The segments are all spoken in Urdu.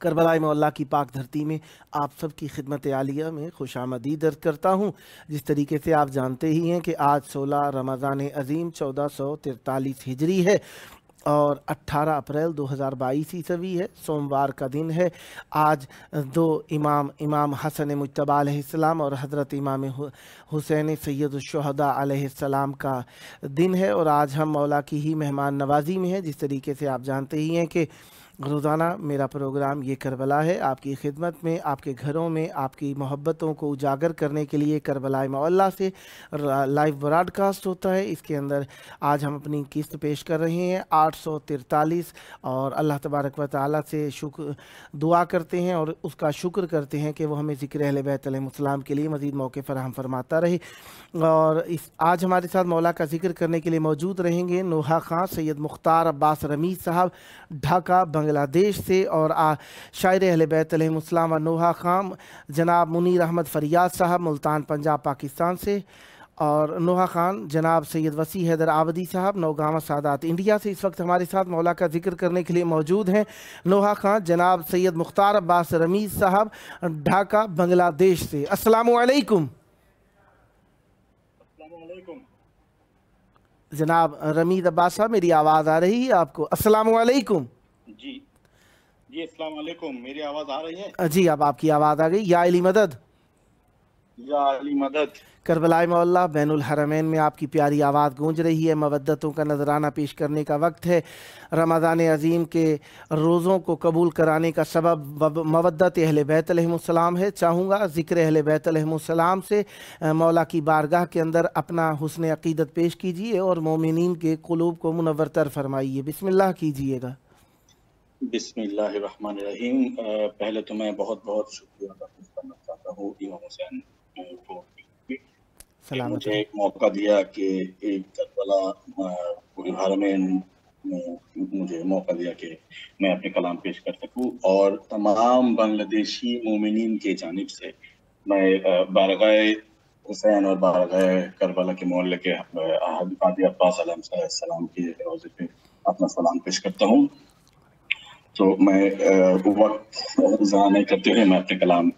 کربلا مولا کی پاک دھرتی میں آپ سب کی خدمت عالیہ میں خوش آمدید عرض کرتا ہوں۔ جس طریقے سے آپ جانتے ہی ہیں کہ آج 16 رمضان عظیم 1443 ہجری ہے اور 18 اپریل 2022 عیسوی ہے، سوموار کا دن ہے۔ آج دو امام حسن مجتبیٰ علیہ السلام اور حضرت امام حسین سید الشہداء علیہ السلام کا دن ہے، اور آج ہم مولا کی ہی مہمان نوازی میں ہیں۔ جس طریقے سے آپ جانتے ہی ہیں کہ روزانہ میرا پروگرام یہ کربلا ہے، آپ کی خدمت میں، آپ کے گھروں میں آپ کی محبتوں کو اجاگر کرنے کے لیے کربلا معلیٰ سے لائیو براڈ کاسٹ ہوتا ہے۔ اس کے اندر آج ہم اپنی قسط پیش کر رہے ہیں 843، اور اللہ تبارک و تعالیٰ سے دعا کرتے ہیں اور اس کا شکر کرتے ہیں کہ وہ ہمیں ذکر اہل بیت علیہ السلام کے لیے مزید موقع فراہم فرماتا رہے۔ اور آج ہمارے ساتھ مولا کا ذکر کرنے کے لیے موجود رہیں گے نوحہ خان سید مختار عباس رمیز صاحب ڈھاکہ بنگلہ دیش سے، اور شاعر اہل بیت علیہ السلام و نوحہ خان جناب منیر احمد فریاد صاحب ملتان پنجاب پاکستان سے، اور نوحہ خان جناب سید وسیع حیدر آبدی صاحب نوگاواں سادات انڈیا سے اس وقت ہمارے ساتھ مولا کا ذکر کرنے کے لیے موجود ہیں۔ نوحہ خان جناب سید مختار عباس رمیز صاحب ڈھاکہ بنگلہ دیش سے۔ السلام علیکم جناب رمیز عباس صاحب، میری آواز آ رہی ہے آپ کو؟ السلام علیکم۔ جی السلام علیکم، میری آواز آ رہی ہے؟ جی اب آپ کی آواز آ گئی۔ یا علی مدد، یا علی مدد۔ کربلا معلیٰ بین الحرمین میں آپ کی پیاری آواز گونج رہی ہے۔ مودتوں کا نذرانہ پیش کرنے کا وقت ہے۔ رمضان عظیم کے روزوں کو قبول کرانے کا سبب مودت اہل بیت علیہ السلام ہے۔ چاہوں گا ذکر اہل بیت علیہ السلام سے مولا کی بارگاہ کے اندر اپنا حسن عقیدت پیش کیجیے اور مومنین کے قلوب کو منور تر فرمائیے۔ بسم اللہ کیجیے گا۔ بسم اللہ الرحمن الرحیم۔ پہلے تو میں بہت بہت شکریہ ادا کرنا چاہتا ہوں امام حسین کو، مجھے ایک موقع دیا کہ ایک کربلا حرمین میں مجھے موقع دیا کہ میں اپنے کلام پیش کر سکوں، اور تمام بنگلہ دیشی مومنین کے جانب سے میں بارگاہ حسین اور بارگاہ کربلا کے معلّق کے قاضی عباس علیہ السلام کے روضے پہ اپنا سلام پیش کرتا ہوں۔ تو میں وقت ضائع نہیں کرتے ہوئے میں اپنے کلام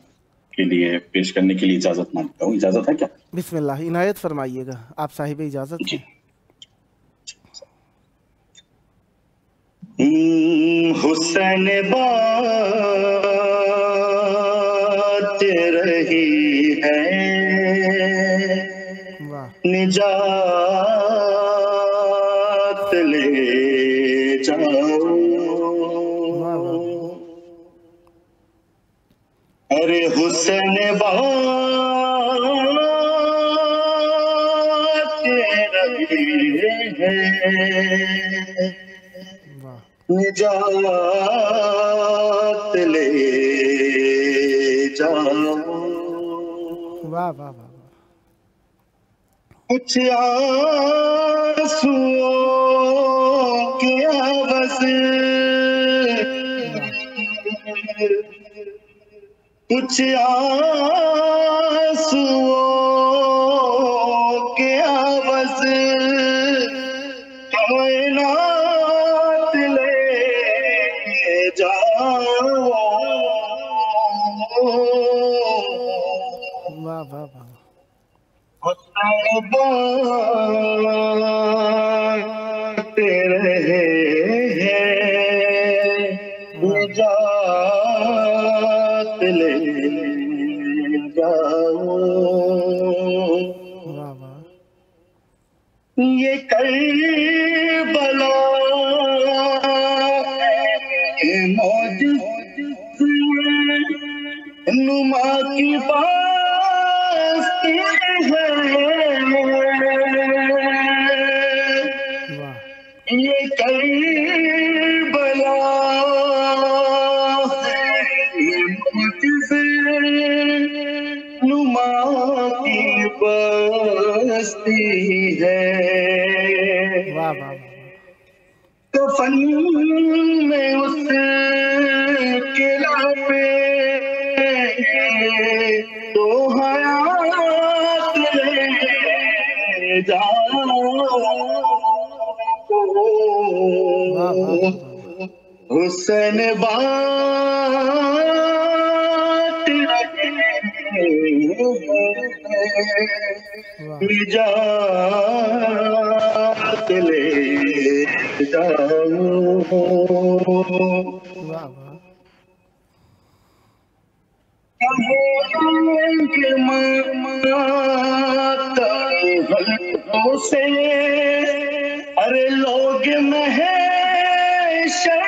کے لیے پیش کرنے کے لیے اجازت مانگتا ہوں۔ اجازت ہے کیا؟ بسم اللہ، عنایت فرمائیے گا، آپ صاحب اجازت ہیں۔ حسین بات رہی ہے، نجات لے جاؤ، ارے حسین بات رہی ہے، نجات لے جاؤ۔ واہ واہ واہ۔ کچھ آنسو کے عوض، کچھ آنسو کے عوض کائنات لے جاؤ۔ واہ واہ واہ۔ حسین بات رہے ہیں، نجات لے جاؤ۔ یہ کربلا معجز نما کی باستی ہے، یہ کربلا معجز نما کی بستی ہے۔ کفن میں اس کے لبے تو حیات لے جاؤ، حسین بات نجات لے جاؤ سے ارے لوگ محشر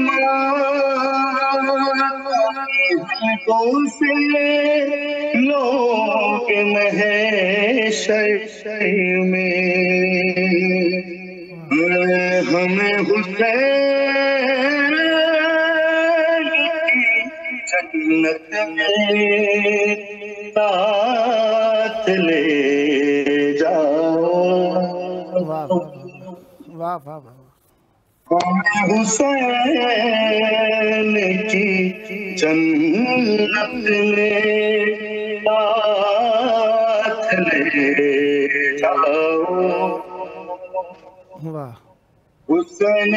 میں سے لوگ محشر میں ہمیں حسین جنت میں ساتھ لے جاؤ ہمیں حسین کی جنت میں ساتھ لے جاؤ حسین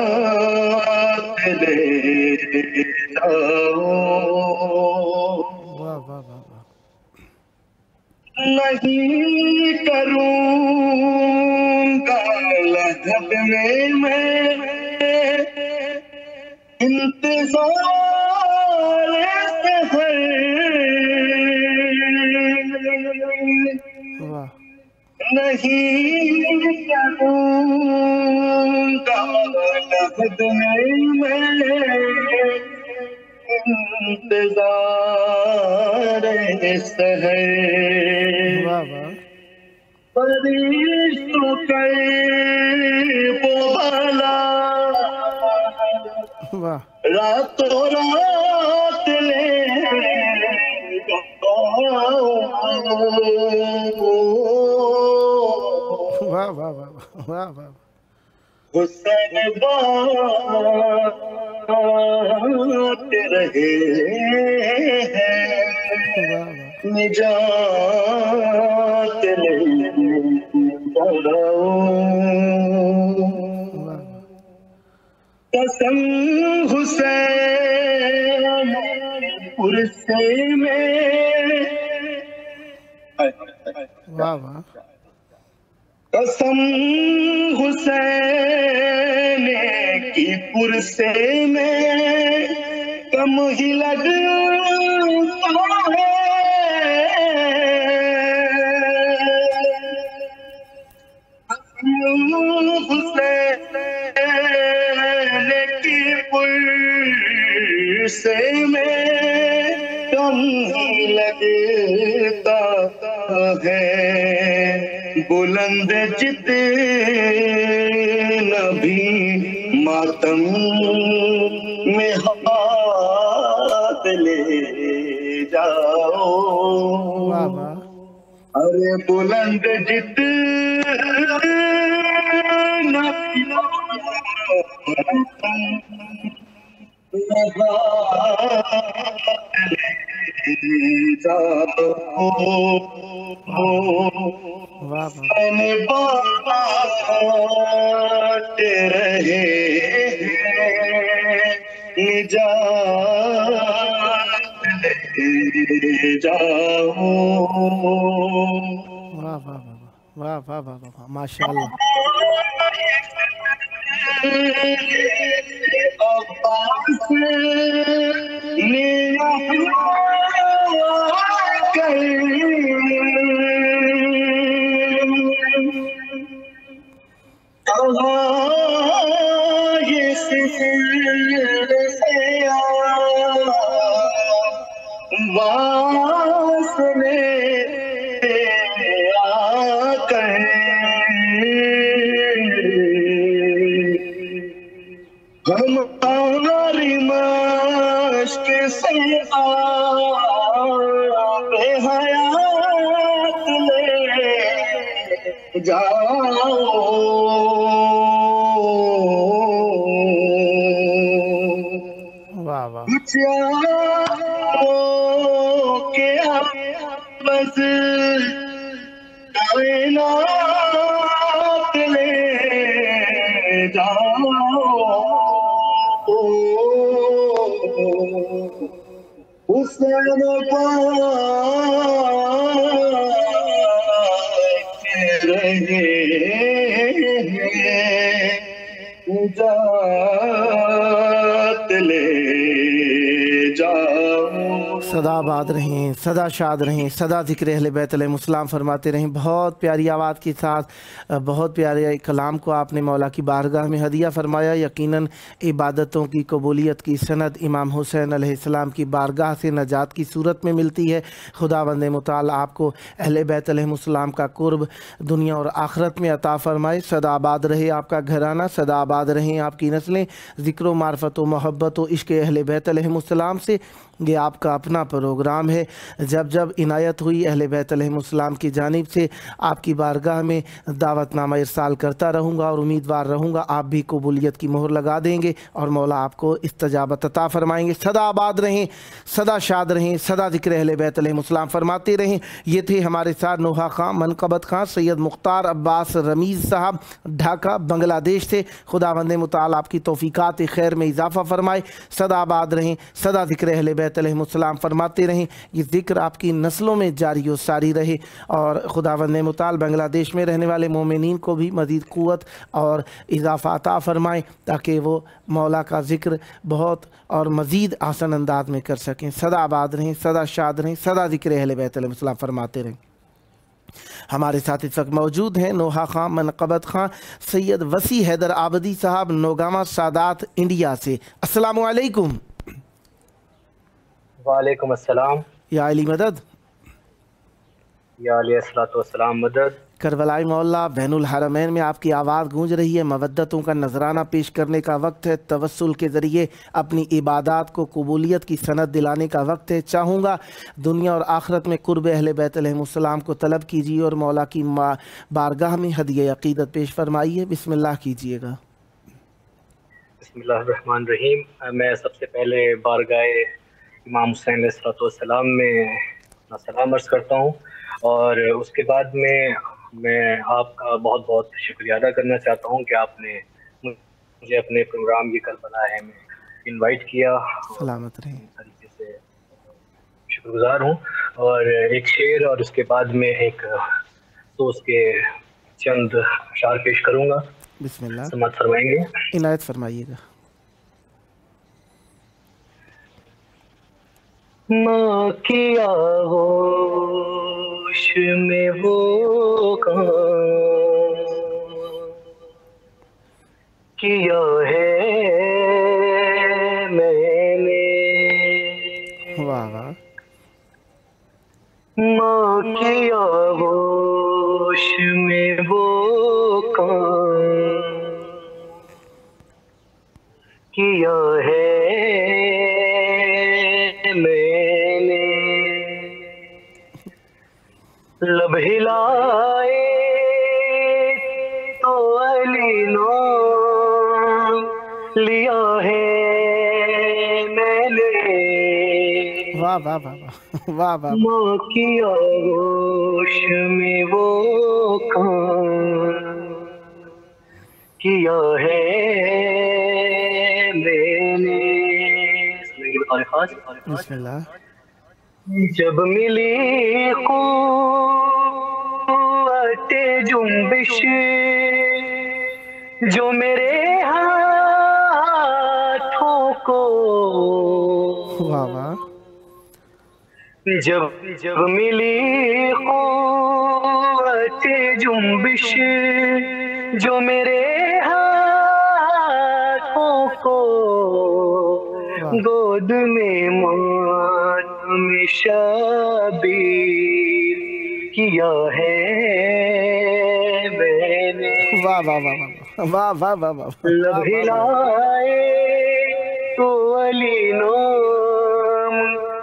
نجات لے جاؤ نہیں کروں گا لحد میں انتظار سحر نہیں کروں گا لحد میں انتظار سحر فرشتوں کے وہ بھلا راتوں رات لے حسین بات رہے نجات لے جاؤ قسم حسین پرسے میں قسم حسین کی پرسے میں کم ہی لگتا ہے حسین کی پرسے میں کم ہی لگتا ہے بلند جتنا بھی ماتم میں ہاتھ لے جاؤ ارے بلند جتنا بھی ماتم میں ہاتھ لے جاؤ حسین بات رہے نجات لے جاؤ ماشاء اللہ عباس نے ہماری مشق سے آب حیات لے جاؤ واہ واہ کے بس کائنات لے جاؤ حسین پاک رہے نجات لے جاؤ. صدا آباد رہیں، صدا شاد رہیں، صدا ذکر اہل بیت علیہ السلام فرماتے رہیں. بہت پیاری آواز کے ساتھ بہت پیارے کلام کو آپ نے مولا کی بارگاہ میں ہدیہ فرمایا. یقیناً عبادتوں کی قبولیت کی سند امام حسین علیہ السلام کی بارگاہ سے نجات کی صورت میں ملتی ہے. خداوند متعال آپ کو اہل بیت علیہ السلام کا قرب دنیا اور آخرت میں عطا فرمائے. صدا آباد رہے آپ کا گھرانہ، صدا آباد رہیں آپ کی نسلیں ذکر و معرفت و محبت و عشق اہل بیت علیہ السلام سے. یہ آپ کا اپنا پروگرام ہے. جب جب عنایت ہوئی اہل بیت علیہ السلام کی جانب سے آپ کی بارگاہ میں دعوت نامہ ارسال کرتا رہوں گا اور امیدوار رہوں گا آپ بھی قبولیت کی مہر لگا دیں گے اور مولا آپ کو استجابت عطا فرمائیں گے. صدا آباد رہیں، صدا شاد رہیں، صدا ذکر اہل بیت علیہ السلام فرماتے رہیں. یہ تھے ہمارے ساتھ نوحہ خان منقبت خان سید مختار عباس رمیز صاحب ڈھاکہ بنگلہ دیش سے. خداوند متعال آپ کی توفیقات خیر میں اضافہ فرمائے. صدا آباد رہیں، صدا ذکر اہل بیت علیہ السلام فرماتے رہیں. یہ ذکر آپ کی نسلوں میں جاری و ساری رہے اور خداوند متعال بنگلہ دیش میں رہنے والے مومنین کو بھی مزید قوت اور اضافہ عطا فرمائیں تاکہ وہ مولا کا ذکر بہت اور مزید آسان انداز میں کر سکیں. صدا آباد رہیں، صدا شاد رہیں، صدا ذکر اہل بیت علیہ السلام فرماتے رہیں. ہمارے ساتھ اس وقت موجود ہیں نوحہ خان منقبت خان سید وسیع حیدر آبدی صاحب نوگامہ سادات انڈیا سے. السلام علیکم. وعلیکم السلام. یا علی مدد، یا علیہ الصلوۃ والسلام مدد. کربلائی مولا بین الحرمین میں آپ کی آواز گونج رہی ہے. مودتوں کا نذرانہ پیش کرنے کا وقت ہے. توسل کے ذریعے اپنی عبادات کو قبولیت کی سند دلانے کا وقت ہے. چاہوں گا دنیا اور آخرت میں قرب اہل بیت علیہ السلام کو طلب کیجیے اور مولا کی بارگاہ میں ہدیہ عقیدت پیش فرمائیے. بسم اللہ کیجیے گا. بسم اللہ الرحمن الرحیم. میں سب سے پہلے بارگاہ امام حسین علیہ السلام میں اپنا سلام عرض کرتا ہوں اور اس کے بعد میں آپ کا بہت بہت شکریہ ادا کرنا چاہتا ہوں کہ آپ نے مجھے اپنے پروگرام یہ کربلا ہے میں انوائٹ کیا. سلامت رہیں. اس طریقے سے شکر گزار ہوں. اور ایک شعر اور اس کے بعد میں ایک دوست کے چند اشعار پیش کروں گا. بسم اللہ. سماعت فرمائیں گے. عنایت فرمائیے گا. ماں کی آغوش میں وہ کام کیا ہے میں نے. واہ واہ. ماں کی آغوش میں وہ کام کیا ہے میں نے. لب ہلائے تو علی نام لیا ہے میں نے. واہ واہ واہ واہ واہ واہ. ماں کی آغوش میں وہ کام کیا ہے میں نے. بسم اللہ. جب ملی قوت جنبش جو میرے ہاتھوں کو. واہ واہ. جب ملی قوت جنبش جو میرے ہاتھوں کو گود میں ماتم شبیر کیا ہے میں نے. واہ واہ واہ واہ واہ واہ واہ. لب ہلائے تو علی نام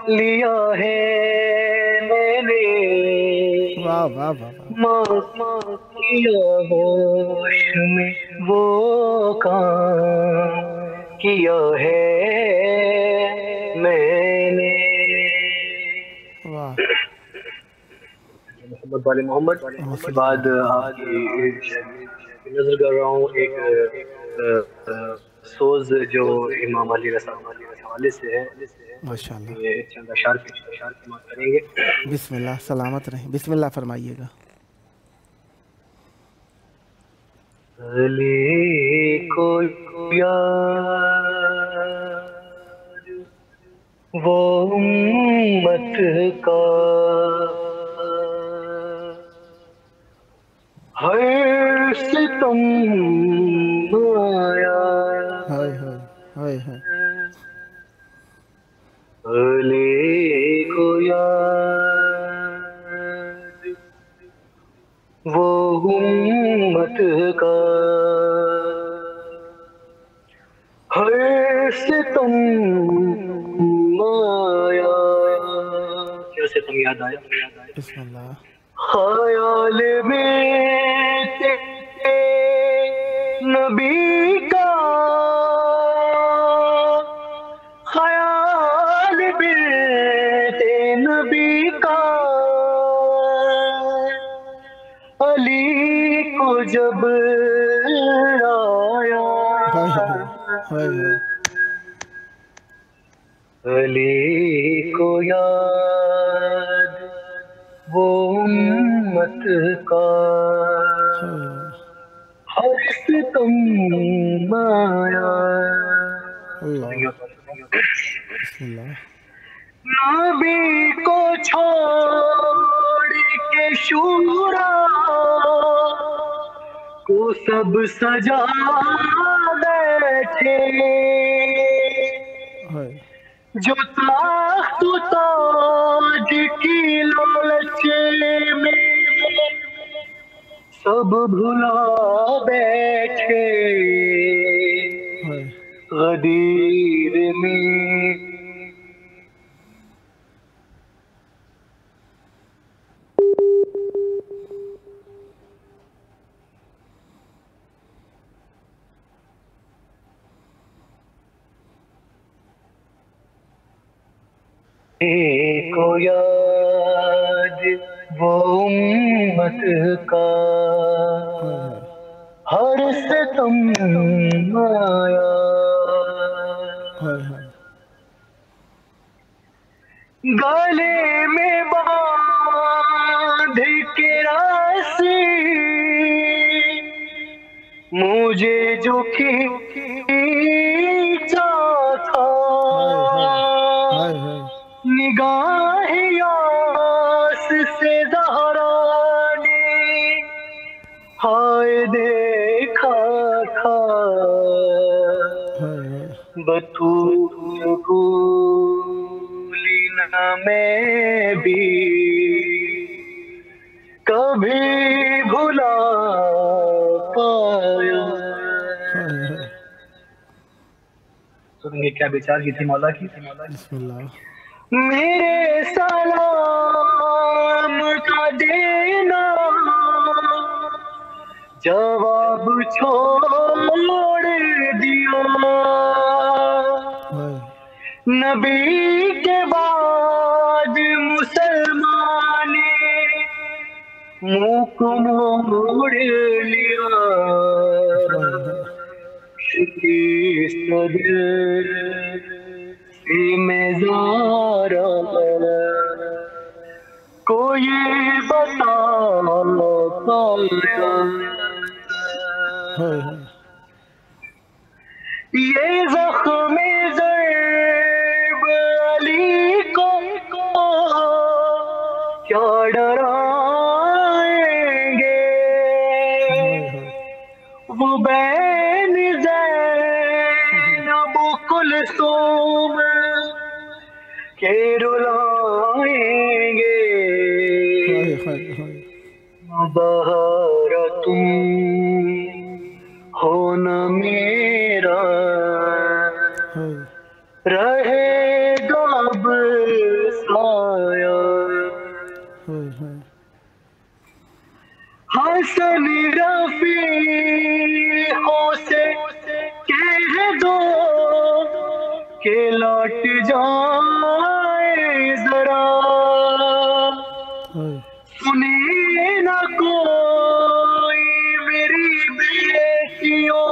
لیا ہے میں نے. واہ واہ واہ ماں کی آغوش میں وہ کام کیا ہے میں نے. واہ. محمد والے محمد کے بعد آپ کی نظر کر رہا ہوں ایک سوز جو امام علی رضا کے حوالے سے ہے. ماشاء اللہ. یہ چند اشعار سماعت کریں گے. بسم اللہ. سلامت رہیں. بسم اللہ فرمائیے گا. علی کو یاد وہ امت کا ہر ستم آیا. ہائے ہائے ہائے ہائے. علی کو یاد وہ امت کا ہر ستم آیا. کیا ستم یاد آیا؟ بسم اللہ. خیال میں نبی کا خیال میں نبی کا علی کو جب آیا. علی کو یاد وہ امت کا ہر ستم آیا. بسم اللہ. نبی کو چھوڑ کے شورا کو سب سجا بیٹھے. جو تخت و تاج کی لالچ میں سب بھلا بیٹھے. غدیر میں کو یاد وہ امت کا ہر ستم آیا. گلے میں باندھ کے رسی مجھے جو کھینچا تھا نگاہ یاس سے زہرا نے ہائے دیکھا تھا. بطول بھولی نہ میں بھی کبھی بھلا پایا. سنیں گے کیا بیچار کی تھی مولا کی. بسم اللہ. میرے سلام کا دینا جواب چھوڑ دیا. نبی کے بعد مسلمان منہ کو موڑ لیا. شکست دل میں زارا کو یہ بتا پایا. یہ زخم ضرب علی کو کیا ڈرائیں گے. وہ بین زینب و کلثوم کے رلائیں گے. بہارا تم ہو نہ میرا رہے گا اب سایہ. حسن رفیقوں سے کہہ دو کہ لوٹ جائے ذرا، سنے نہ کوئی میری بیٹیوں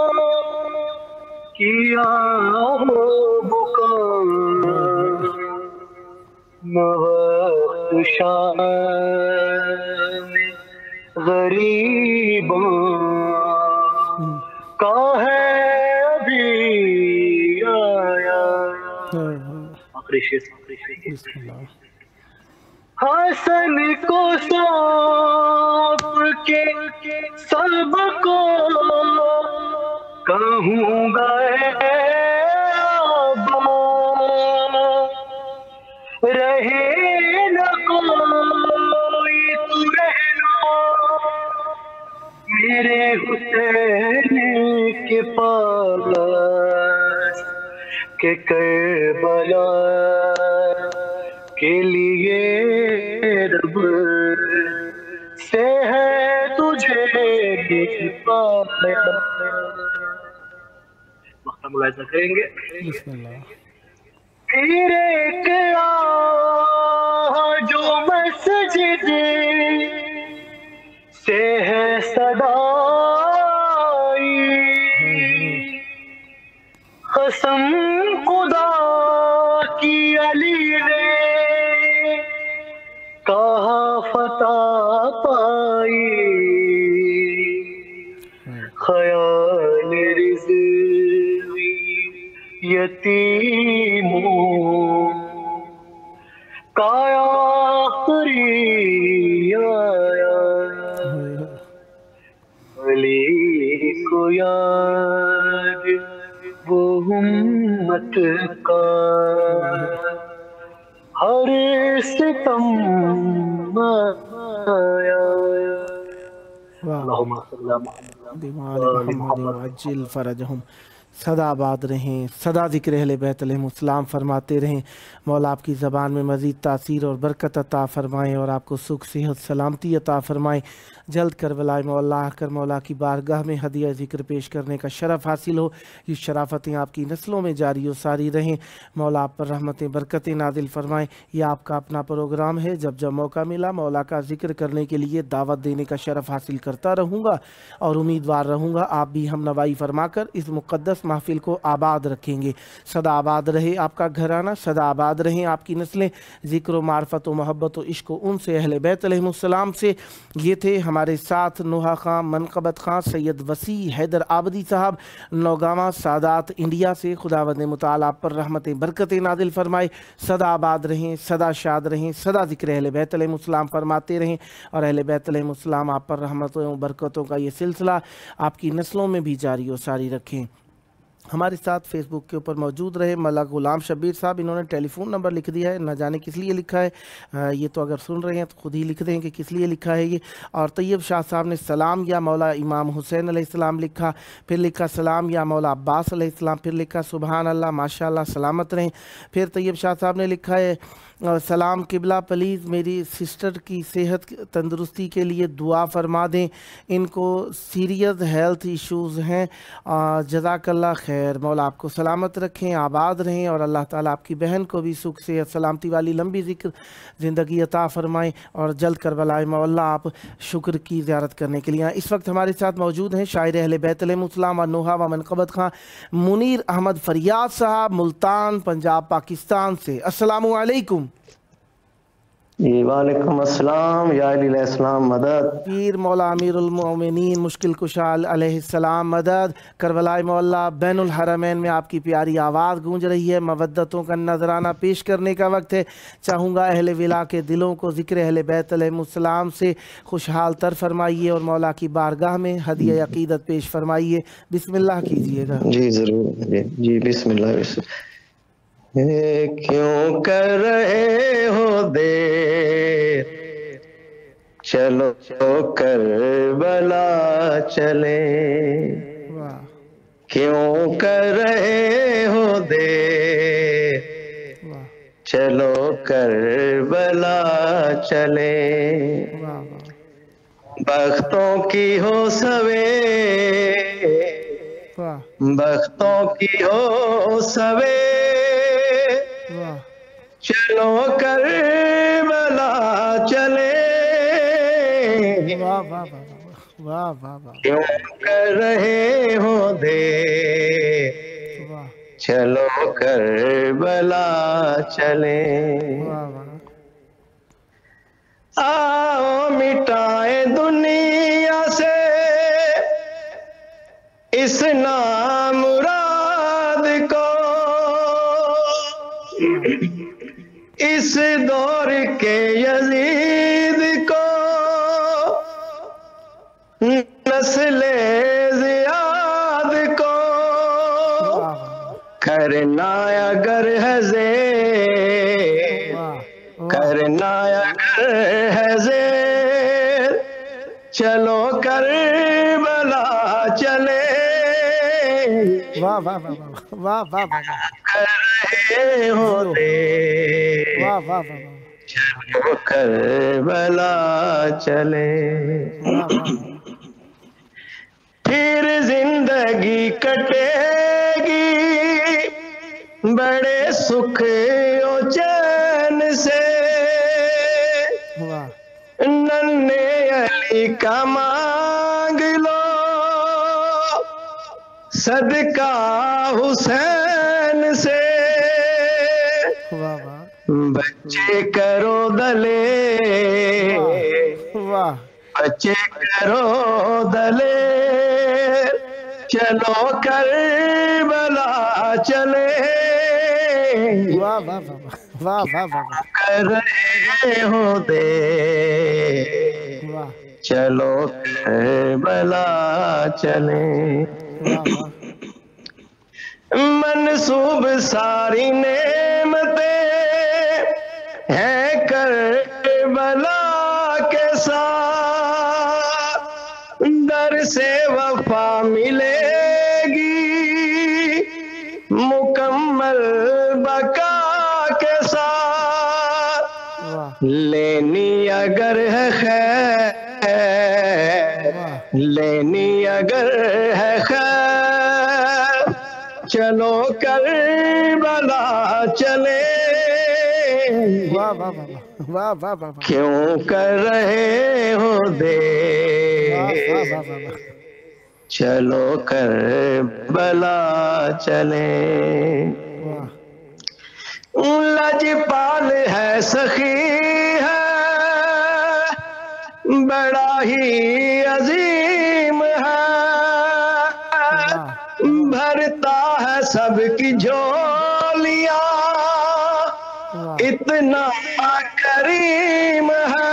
کیا ہو بکار، نہ وقت شام غریبوں کا ہے ابھی آیا۔ آخری شعر حسن کو سونپ کے سب کو کہوں گا اے آبا، رہے نہ کوئی تو رہنا میرے حسین کے پاس، کہ کربلا کے لیے رب سے ہے تجھے پایا۔ وقت ملاحظہ کریں گے۔ بسم اللہ۔ پھر ایک آہ جو مسجد سے ہے صدائی، قسم خدا کی علی نے کہا فتح پائی، خیال رضوی یتیموں کا آخری آیا، علی کو یاد وہ امت کا ہر ستم آیا۔ اللہم صلی اللہ محمد وعجل فرجہم۔ سدا آباد رہیں، سدا ذکر اہل بیت علیہم السلام فرماتے رہیں۔ مولا آپ کی زبان میں مزید تاثیر اور برکت عطا فرمائیں اور آپ کو سکھ صحت سلامتی عطا فرمائیں۔ جلد کربلا مولا آ کر مولا کی بارگاہ میں ہدیہ ذکر پیش کرنے کا شرف حاصل ہو، یہ شرافتیں آپ کی نسلوں میں جاری و ساری رہیں۔ مولا آپ پر رحمتیں برکتیں نازل فرمائیں۔ یہ آپ کا اپنا پروگرام ہے، جب جب موقع ملا مولا کا ذکر کرنے کے لیے دعوت دینے کا شرف حاصل کرتا رہوں گا اور امیدوار رہوں گا آپ بھی ہم نوائی فرما کر اس مقدس محفل کو آباد رکھیں گے۔ سدا آباد رہے آپ کا گھرانہ، سدا آباد رہیں آپ کی نسلیں، ذکر و معرفت و محبت و عشق و ان سے اہل بیت علیہم السلام سے۔ یہ تھے ہمارے ساتھ نوحہ خان، منقبت خان، سید وسیع حیدر آبدی صاحب، نوگاواں سادات انڈیا سے۔ خداوند متعال آپ پر رحمتیں برکتیں نازل فرمائے۔ سدا آباد رہیں، سدا شاد رہیں، سدا ذکر اہل بیت علیہم السلام فرماتے رہیں، اور اہل بیت علیہم السلام آپ پر رحمتوں و برکتوں کا یہ سلسلہ آپ کی نسلوں میں بھی جاری و ساری رکھیں۔ ہمارے ساتھ فیس بک کے اوپر موجود رہے مولا غلام شبیر صاحب، انہوں نے ٹیلی فون نمبر لکھ دیا ہے، نہ جانے کس لیے لکھا ہے، یہ تو اگر سن رہے ہیں تو خود ہی لکھ دیں کہ کس لیے لکھا ہے یہ۔ اور طیب شاہ صاحب نے سلام یا مولا امام حسین علیہ السلام لکھا، پھر لکھا سلام یا مولا عباس علیہ السلام، پھر لکھا سبحان اللہ ماشاء اللہ سلامت رہیں۔ پھر طیب شاہ صاحب نے لکھا ہے سلام قبلہ، پلیز میری سسٹر کی صحت تندرستی کے لیے دعا فرما دیں، ان کو سیریس ہیلتھ ایشوز ہیں، جزاک اللہ خیر۔ مولا آپ کو سلامت رکھیں، آباد رہیں، اور اللہ تعالیٰ آپ کی بہن کو بھی سکھ صحت سلامتی والی لمبی ذکر زندگی عطا فرمائیں، اور جلد کربلا مولا آپ شکر کی زیارت کرنے کے لیے آئیں۔ اس وقت ہمارے ساتھ موجود ہیں شاعر اہل بیت علیہم السلام اور نوحہ و منقبت خان منیر احمد فریاد صاحب، ملتان پنجاب پاکستان سے۔ السلام علیکم۔ وعلیکم السلام، یا علیہ السلام مدد۔ پیر مولا امیر المومنین مشکل کشا علیہ السلام مدد۔ کربلا مولا بین الحرمین میں آپ کی پیاری آواز گونج رہی ہے، مودتوں کا نذرانہ پیش کرنے کا وقت ہے۔ چاہوں گا اہل ولا کے دلوں کو ذکر اہل بیت علیہم السلام سے خوشحال تر فرمائیے اور مولا کی بارگاہ میں ہدیہ عقیدت پیش فرمائیے۔ بسم اللہ کیجئے گا۔ جی ضرور، جی بسم اللہ۔ کیوں کر رہے ہو دیر، چلو کربلا چلیں، کیوں کر رہے ہو دیر، چلو کربلا چلیں، بختوں کی ہو سوے، بختوں کی ہو سوے، چلو کربلا چلے، کیوں کر رہے ہو دیر، چلو کربلا چلے۔ آؤ مٹائیں دنیا سے اس نامراد کو، اس دور کے یزید کو، نسل زیاد کو، کرنا اگر ہے زیر، کرنا اگر ہے زیر، چلو کربلا چلے، کر رہے ہو دیر، چلو کربلا چلے۔ پھر زندگی کٹے گی بڑے سکھ و چین سے، ننھے علی کا مانگ لو صدقہ حسین سے، بچے کرو دلیر، بچے کرو دلیر، چلو کربلا چلے، کر رہے ہو دیر، چلو کربلا چلے۔ منسوب ساری نعمتیں ہیں کربلا کے ساتھ، در سے وفا ملے گی مکمل بقا کے ساتھ، لینی اگر ہے خیر، لینی اگر ہے خیر، چلو کربلا چلے، کیوں کر رہے ہو دیر، چلو کربلا چلے۔ لجپال ہے سخی ہے بڑا ہی عظیم ہے، بھرتا ہے سب کی جھولیاں اتنا کریم ہے،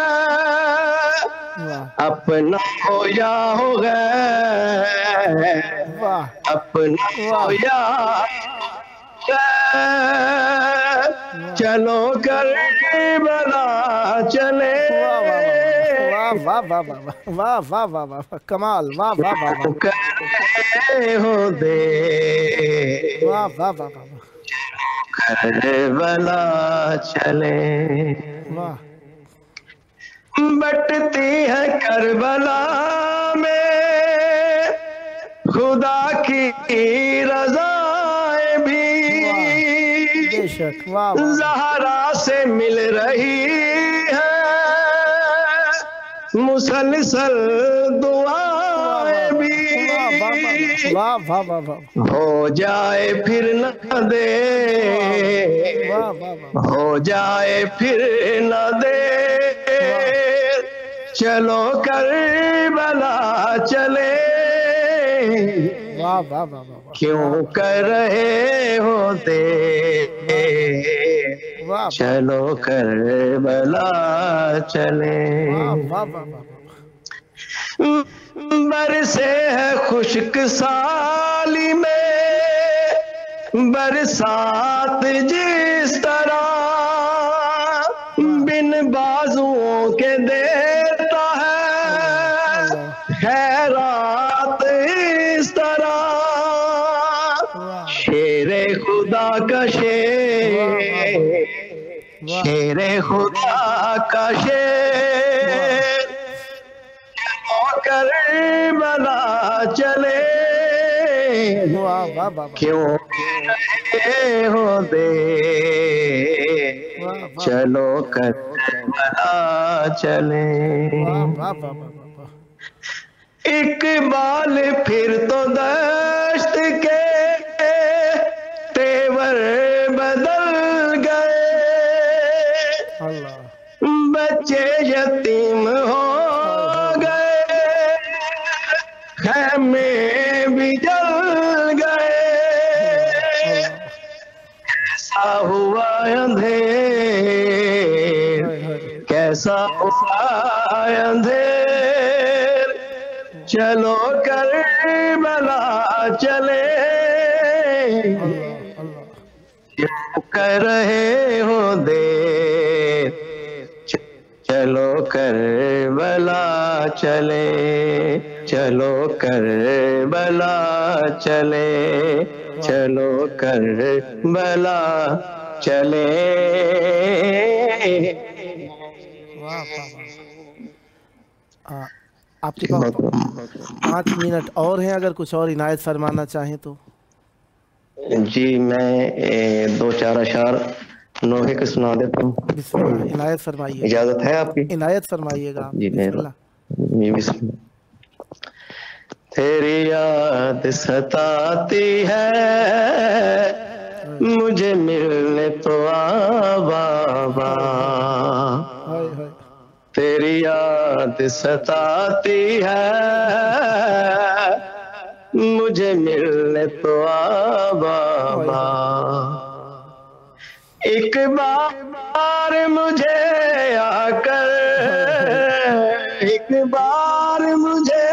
اپنا ہو یا ہو غیر، اپنا ہو یا غیر، چلو کربلا چلے، کمال، کر رہے ہو دیر، کربلا چلے۔ بٹتی ہے کربلا میں خدا کی رضائیں بھی، زہرا سے مل رہی ہے مسلسل دعائیں بھی، ہو جائے پھر نہ دے، ہو جائے پھر نہ دے، چلو کربلا چلے، کیوں کر رہے ہو دیر، چلو کربلا چلے۔ برسے ہے خشک سالی میں برسات جس طرح، بن بازوؤں کے دیتا ہے خیرات اس طرح، شیر خدا کا شیر، شیر خدا کا شیر، کربلا چلے واہ واہ واہ کیوں رہے ہو دے چلو کربلا چلے واہ واہ واہ. اقبال پھر تو دشت کے تیور بدل گئے اللہ بچے یتیم ہو گئے خیمے بھی جل گئے کیسا ہوا اندھیر کیسا ہوا اندھیر چلو کربلا چلے کیوں کر رہے ہو دیر چلو کربلا چلے چلو کربلا چلے چلو کربلا چلے آپ کے پاس 5 منٹ اور ہیں، اگر کچھ اور عنایت فرمانا چاہیں تو. جی میں 2-4 اشعار نوحے کے سنا دیتا ہوں. بسم اللہ، عنایت فرمائیے. اجازت ہے آپ کی؟ عنایت فرمائیے گا. جی بسم اللہ. جی بسم اللہ. تیری یاد ستاتی ہے مجھے ملنے تو آ بابا تیری یاد ستاتی ہے مجھے ملنے تو آ بابا ایک بار مجھے آ کر ایک بار مجھے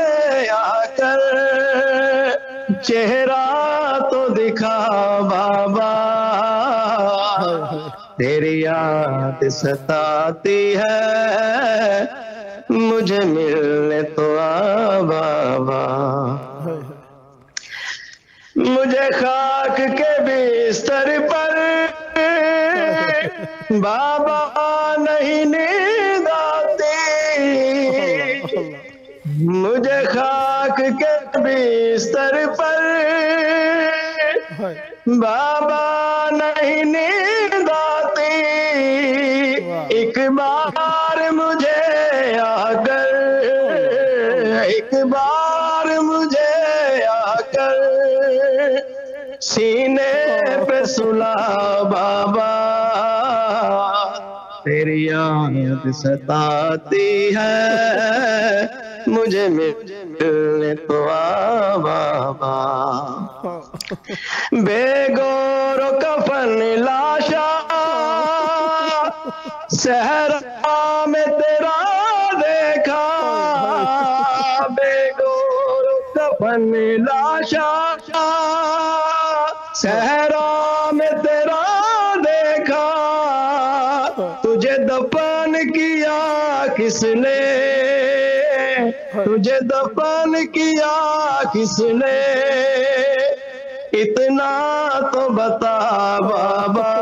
آ کر چہرہ تو دکھا بابا تیری یاد ستاتی ہے مجھے ملنے تو آ بابا مجھے خاک کے بستر پر بابا نہیں نیند آتی مجھے خاک کے بستر پر بابا نہیں نیند آتی ایک بار مجھے آ کر ایک بار مجھے آ کر سینے پہ سلا بابا تیری یاد ستاتی ہے مجھے ملنے تو آ بابا بے گور و کفن لاشا صحرا میں تیرا دیکھا بے گور و کفن لاشا صحرا میں تیرا دیکھا تجھے دفن کیا کس نے تجھے دفن کیا کس نے اتنا تو بتا بابا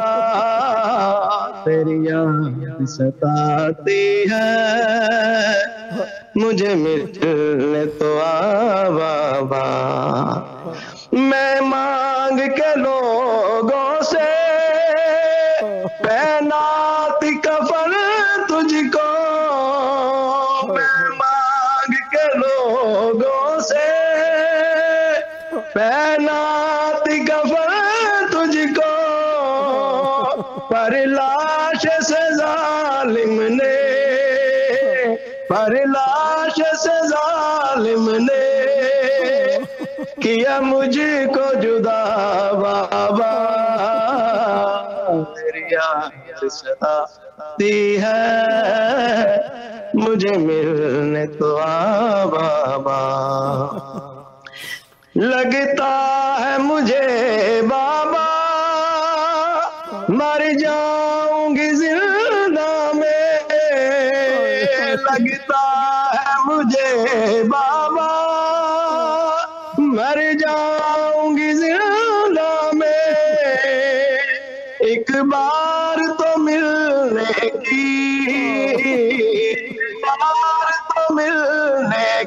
تیری یاد ستاتی ہے مجھے ملنے تو آ بابا میں مانگ کے لوگوں سے پہناتی کفن تجھ کو میں مانگ کے لوگوں سے پہناتی کفن تجھ کو پر لاش سے ظالم نے پر لاش سے ظالم نے کیا مجھ کو جدا بابا میری یاد ستاتی ہے مجھے ملنے تو آ بابا لگتا ہے مجھے بابا مر جاؤں گی زندہ میں لگتا ہے مجھے بابا مر جاؤں گی زندہ میں ایک بار تو ملنے کی ایک بار تو ملنے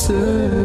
Say